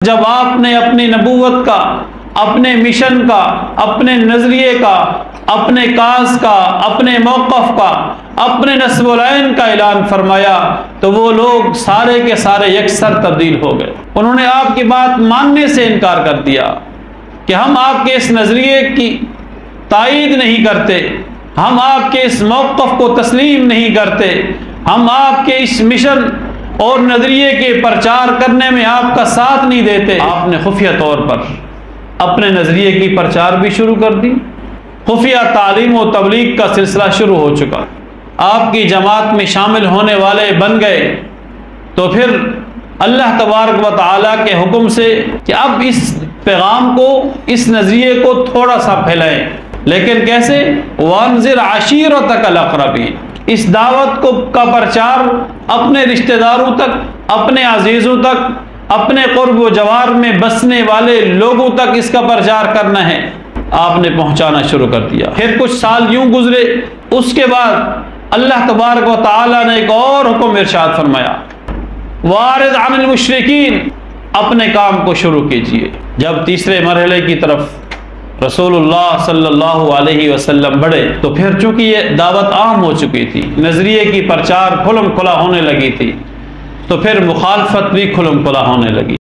जब आपने अपनी नबूवत का, अपने मिशन का, अपने नजरिए का, अपने काज का, अपने मौक़िफ़ का, अपने नस्ब-उल-ऐन का ऐलान फरमाया तो वो लोग सारे के सारे यकसर तब्दील हो गए। उन्होंने आपकी बात मानने से इनकार कर दिया कि हम आपके इस नजरिए की तायीद नहीं करते, हम आपके इस मौक़िफ़ को तस्लीम नहीं करते, हम आपके इस मिशन और नजरिए के प्रचार करने में आपका साथ नहीं देते। आपने खुफिया तौर पर अपने नजरिए की प्रचार भी शुरू कर दी। खुफिया तालीम और तबलीग का सिलसिला शुरू हो चुका। आपकी जमात में शामिल होने वाले बन गए तो फिर अल्लाह तबारक व तआला के हुक्म से कि अब इस पैगाम को, इस नजरिए को थोड़ा सा फैलाएं। लेकिन कैसे? वंज़िर आशीरतकल अक़रबीन, इस दावत को का प्रचार अपने रिश्तेदारों तक, अपने अजीज़ों तक, अपने क़ुर्ब व जवार में बसने वाले लोगों तक इसका प्रचार करना है। आपने पहुंचाना शुरू कर दिया। फिर कुछ साल यूं गुजरे, उसके बाद अल्लाह तबारक व तआला ने एक और हुक्म इरशाद फरमाया, वारिद अनिल मुशरिकीन, अपने काम को शुरू कीजिए। जब तीसरे मरहले की तरफ रसूलुल्लाह सल्लल्लाहु अलैहि वसल्लम बढ़े तो फिर चूंकि ये दावत आम हो चुकी थी, नजरिए की प्रचार खुलम खुला होने लगी थी, तो फिर मुखालफत भी खुलम खुला होने लगी।